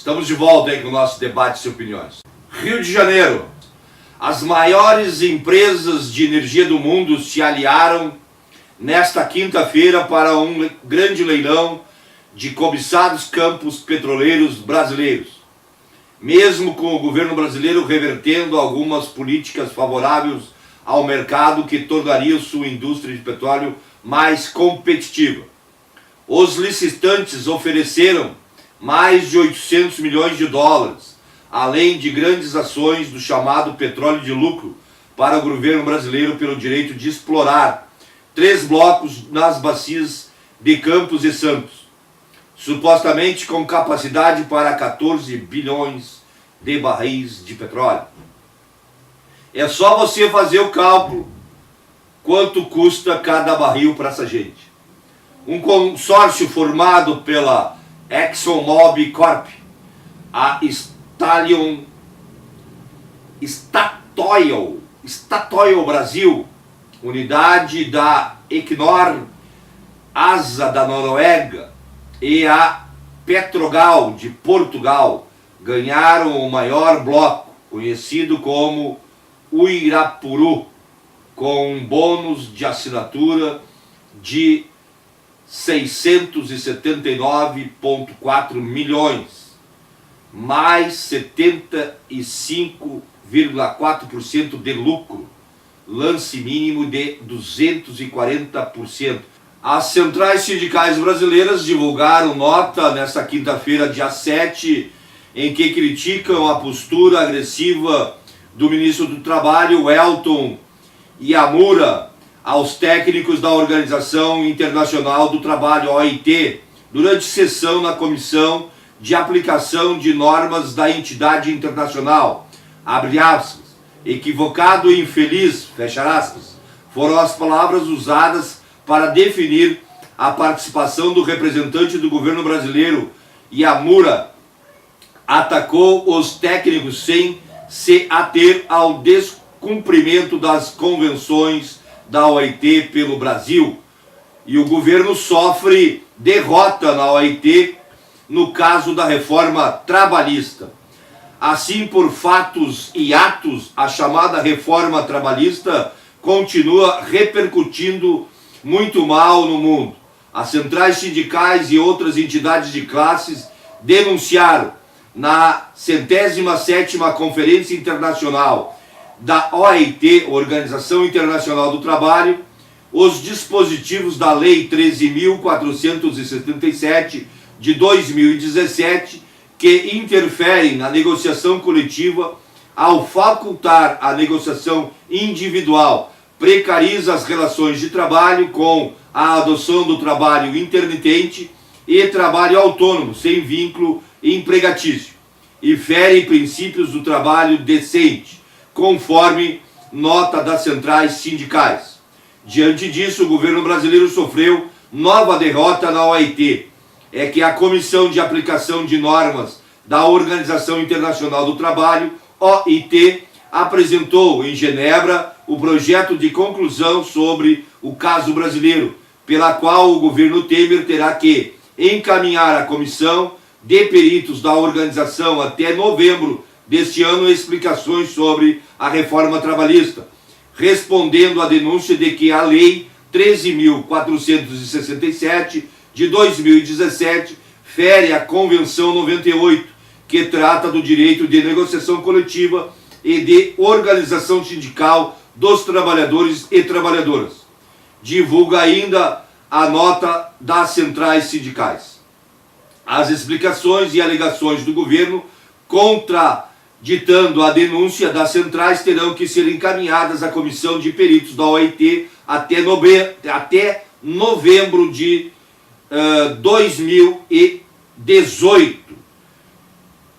Estamos de volta aí com o nosso debate e opiniões. Rio de Janeiro. As maiores empresas de energia do mundo se aliaram nesta quinta-feira para um grande leilão de cobiçados campos petroleiros brasileiros. Mesmo com o governo brasileiro revertendo algumas políticas favoráveis ao mercado que tornariam sua indústria de petróleo mais competitiva. Os licitantes ofereceram mais de 800 milhões de dólares, além de grandes ações do chamado petróleo de lucro, para o governo brasileiro pelo direito de explorar 3 blocos nas bacias de Campos e Santos, supostamente com capacidade para 14 bilhões de barris de petróleo. É só você fazer o cálculo quanto custa cada barril para essa gente. Um consórcio formado pela ExxonMobil Corp, a Statoil Brasil, unidade da Equinor, ASA da Noruega e a Petrogal de Portugal ganharam o maior bloco, conhecido como Uirapuru, com um bônus de assinatura de 679,4 milhões, mais 75,4% de lucro, lance mínimo de 240%. As centrais sindicais brasileiras divulgaram nota nesta quinta-feira, dia 7, em que criticam a postura agressiva do ministro do Trabalho, Elton Yamura, aos técnicos da Organização Internacional do Trabalho, OIT, durante sessão na Comissão de Aplicação de Normas da entidade internacional, abre aspas, equivocado e infeliz, fecha aspas, foram as palavras usadas para definir a participação do representante do governo brasileiro. Yamura atacou os técnicos sem se ater ao descumprimento das convenções da OIT pelo Brasil, e o governo sofre derrota na OIT no caso da reforma trabalhista. Assim, por fatos e atos, a chamada reforma trabalhista continua repercutindo muito mal no mundo. As centrais sindicais e outras entidades de classes denunciaram na 107ª Conferência Internacional da OIT, Organização Internacional do Trabalho, os dispositivos da Lei 13.477 de 2017, que interferem na negociação coletiva ao facultar a negociação individual, precariza as relações de trabalho com a adoção do trabalho intermitente e trabalho autônomo, sem vínculo empregatício, e fere princípios do trabalho decente, conforme nota das centrais sindicais. Diante disso, o governo brasileiro sofreu nova derrota na OIT. É que a Comissão de Aplicação de Normas da Organização Internacional do Trabalho, OIT, apresentou em Genebra o projeto de conclusão sobre o caso brasileiro, pela qual o governo Temer terá que encaminhar à comissão de peritos da organização até novembro deste ano explicações sobre a reforma trabalhista, respondendo à denúncia de que a Lei 13.467 de 2017 fere a Convenção 98, que trata do direito de negociação coletiva e de organização sindical dos trabalhadores e trabalhadoras. Divulga ainda a nota das centrais sindicais. As explicações e alegações do governo contraditando a denúncia das centrais terão que ser encaminhadas à comissão de peritos da OIT até novembro de 2018.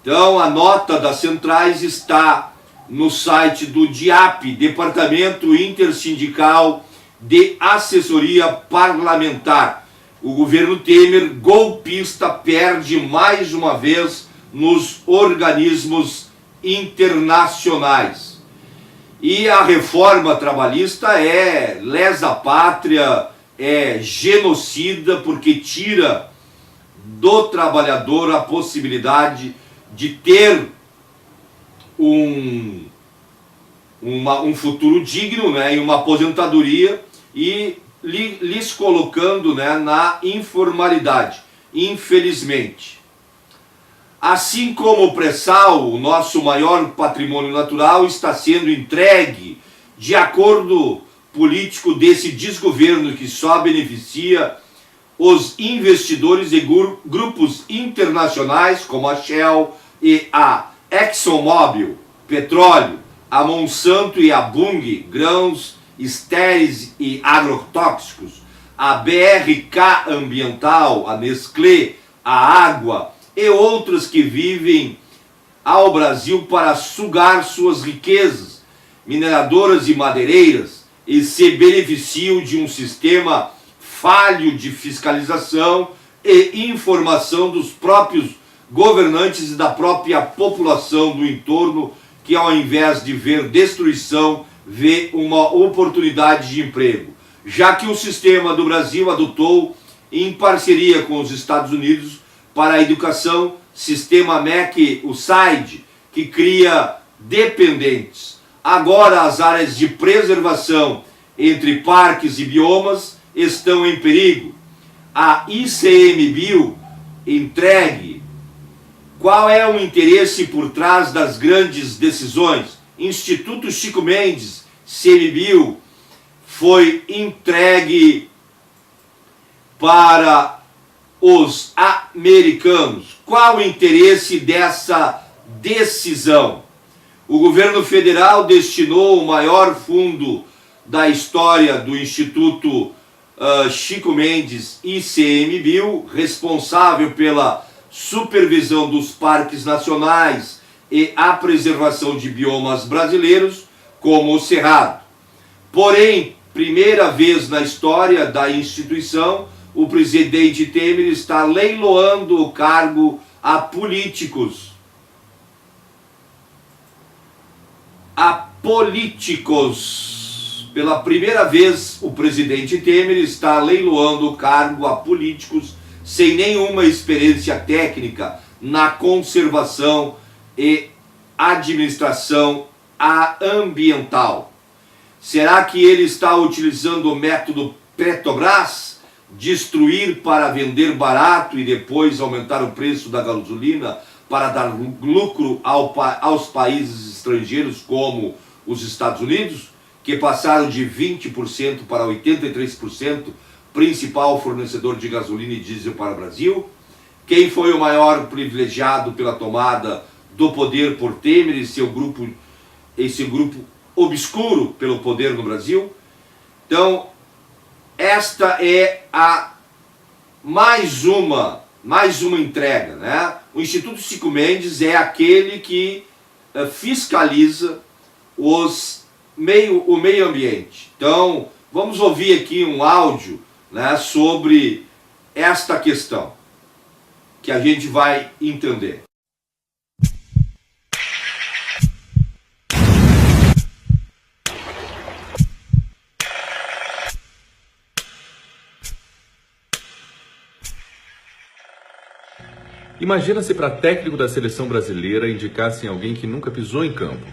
Então, a nota das centrais está no site do DIAP, Departamento Intersindical de Assessoria Parlamentar. O governo Temer, golpista, perde mais uma vez nos organismos internacionais. E a reforma trabalhista é lesa pátria, é genocida, porque tira do trabalhador a possibilidade de ter um futuro digno, né, e uma aposentadoria, e lhes colocando, né, na informalidade, infelizmente. Assim como o pré-sal, o nosso maior patrimônio natural, está sendo entregue de acordo político desse desgoverno que só beneficia os investidores e grupos internacionais como a Shell e a ExxonMobil, petróleo, a Monsanto e a Bunge, grãos, estéreis e agrotóxicos, a BRK Ambiental, a Nestlé, a água e outras que vivem ao Brasil para sugar suas riquezas mineradoras e madeireiras e se beneficiam de um sistema falho de fiscalização e informação dos próprios governantes e da própria população do entorno, que ao invés de ver destruição, vê uma oportunidade de emprego, já que o sistema do Brasil adotou, em parceria com os Estados Unidos, para a educação, sistema MEC, o SAID, que cria dependentes. Agora as áreas de preservação entre parques e biomas estão em perigo. A ICMBio entregue. Qual é o interesse por trás das grandes decisões? Instituto Chico Mendes, ICMBio, foi entregue para os americanos. Qual o interesse dessa decisão? O governo federal destinou o maior fundo da história do Instituto Chico Mendes ICMBio, responsável pela supervisão dos parques nacionais e a preservação de biomas brasileiros, como o Cerrado. Porém, primeira vez na história da instituição, o presidente Temer está leiloando o cargo a políticos. Pela primeira vez, o presidente Temer está leiloando o cargo a políticos sem nenhuma experiência técnica na conservação e administração ambiental. Será que ele está utilizando o método Petrobras? Destruir para vender barato e depois aumentar o preço da gasolina para dar lucro aos países estrangeiros como os Estados Unidos, que passaram de 20% para 83%, principal fornecedor de gasolina e diesel para o Brasil? Quem foi o maior privilegiado pela tomada do poder por Temer e esse grupo obscuro pelo poder no Brasil? Então, esta é a mais uma entrega, né? O Instituto Chico Mendes é aquele que fiscaliza o meio ambiente. Então, vamos ouvir aqui um áudio, né, sobre esta questão, que a gente vai entender. Imagina se para técnico da seleção brasileira indicassem alguém que nunca pisou em campo,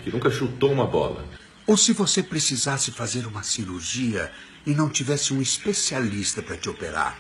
que nunca chutou uma bola. Ou se você precisasse fazer uma cirurgia e não tivesse um especialista para te operar,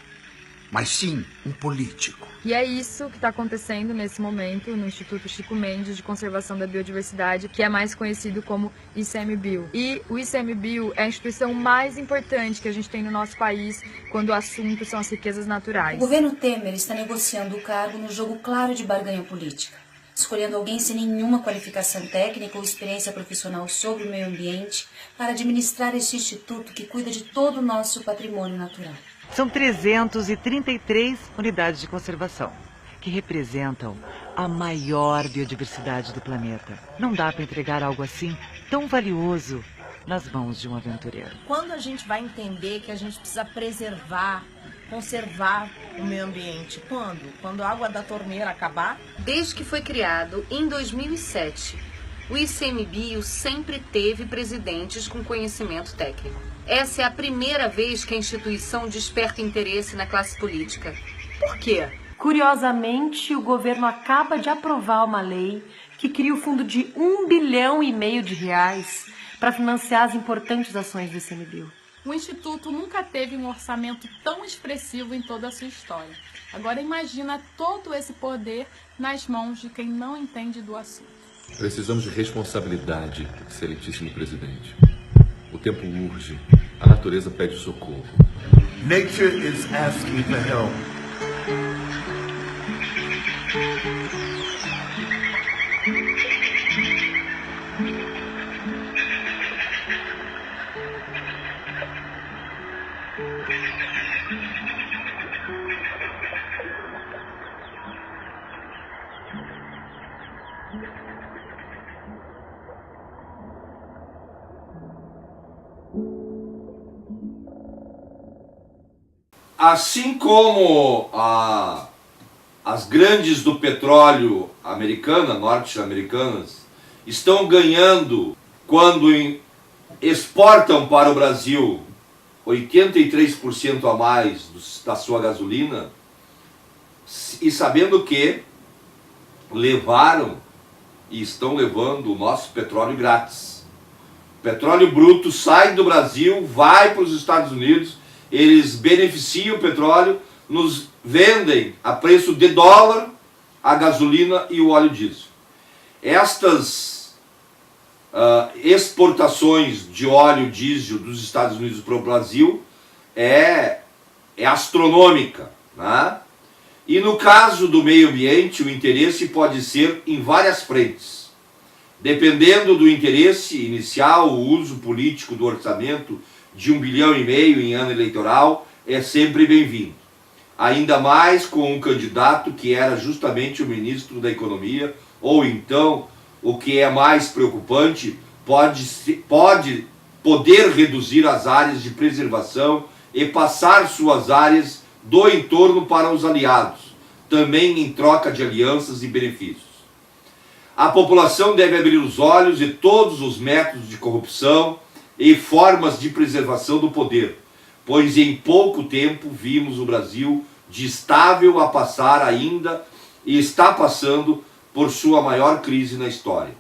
mas sim um político. E é isso que está acontecendo nesse momento no Instituto Chico Mendes de Conservação da Biodiversidade, que é mais conhecido como ICMBio. E o ICMBio é a instituição mais importante que a gente tem no nosso país quando o assunto são as riquezas naturais. O governo Temer está negociando o cargo no jogo claro de barganha política, escolhendo alguém sem nenhuma qualificação técnica ou experiência profissional sobre o meio ambiente para administrar este instituto que cuida de todo o nosso patrimônio natural. São 333 unidades de conservação, que representam a maior biodiversidade do planeta. Não dá para entregar algo assim tão valioso nas mãos de um aventureiro. Quando a gente vai entender que a gente precisa preservar, conservar o meio ambiente? Quando a água da torneira acabar? Desde que foi criado em 2007, o ICMBio sempre teve presidentes com conhecimento técnico. Essa é a primeira vez que a instituição desperta interesse na classe política. Por quê? Curiosamente, o governo acaba de aprovar uma lei que cria o fundo de R$1,5 bilhão para financiar as importantes ações do ICMBio. O Instituto nunca teve um orçamento tão expressivo em toda a sua história. Agora imagina todo esse poder nas mãos de quem não entende do assunto. Precisamos de responsabilidade, excelentíssimo presidente. O tempo urge. A natureza pede socorro. Nature is asking for help. Assim como as grandes do petróleo norte-americanas, estão ganhando quando exportam para o Brasil 83% a mais da sua gasolina, e sabendo que levaram e estão levando o nosso petróleo grátis. O petróleo bruto sai do Brasil, vai para os Estados Unidos, eles beneficiam o petróleo, nos vendem a preço de dólar a gasolina e o óleo diesel. Estas exportações de óleo diesel dos Estados Unidos para o Brasil é astronômica, né? E no caso do meio ambiente, o interesse pode ser em várias frentes. Dependendo do interesse inicial, o uso político do orçamento de R$1,5 bilhão em ano eleitoral é sempre bem-vindo. Ainda mais com um candidato que era justamente o ministro da Economia, ou então, o que é mais preocupante, poder reduzir as áreas de preservação e passar suas áreas do entorno para os aliados, também em troca de alianças e benefícios. A população deve abrir os olhos de todos os métodos de corrupção e formas de preservação do poder, pois em pouco tempo vimos o Brasil de estável a passar ainda e está passando por sua maior crise na história.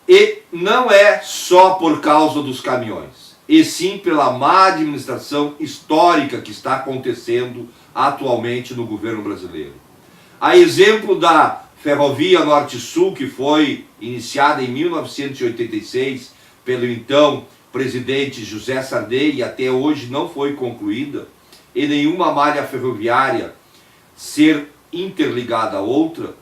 E não é só por causa dos caminhões, e sim pela má administração histórica que está acontecendo atualmente no governo brasileiro. A exemplo da Ferrovia Norte-Sul, que foi iniciada em 1986 pelo então presidente José Sarney e até hoje não foi concluída, e nenhuma malha ferroviária ser interligada a outra,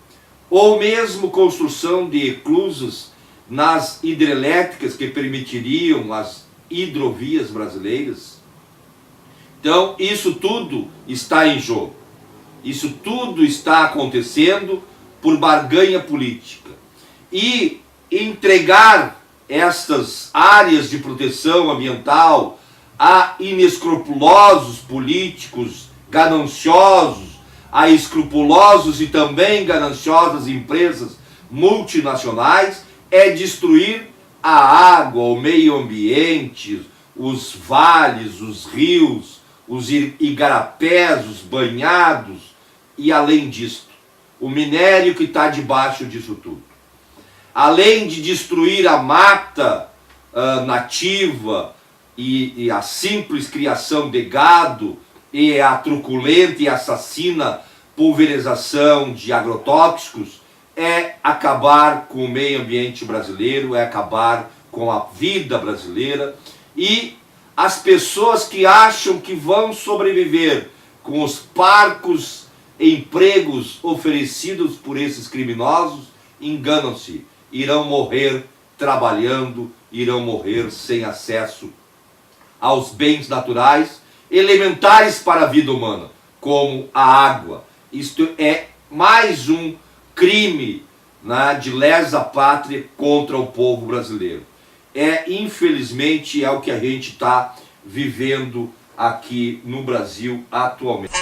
ou mesmo construção de eclusas nas hidrelétricas que permitiriam as hidrovias brasileiras. Então, isso tudo está em jogo. Isso tudo está acontecendo por barganha política. E entregar estas áreas de proteção ambiental a inescrupulosos políticos gananciosos, a escrupulosos e também gananciosas empresas multinacionais, é destruir a água, o meio ambiente, os vales, os rios, os igarapés, os banhados e, além disto, o minério que está debaixo disso tudo. Além de destruir a mata nativa e a simples criação de gado e a truculenta e assassina pulverização de agrotóxicos, é acabar com o meio ambiente brasileiro, é acabar com a vida brasileira. E as pessoas que acham que vão sobreviver com os parcos empregos oferecidos por esses criminosos, enganam-se. Irão morrer trabalhando, irão morrer sem acesso aos bens naturais elementares para a vida humana, como a água. Isto é mais um crime, né, de lesa pátria contra o povo brasileiro. Infelizmente, é o que a gente está vivendo aqui no Brasil atualmente.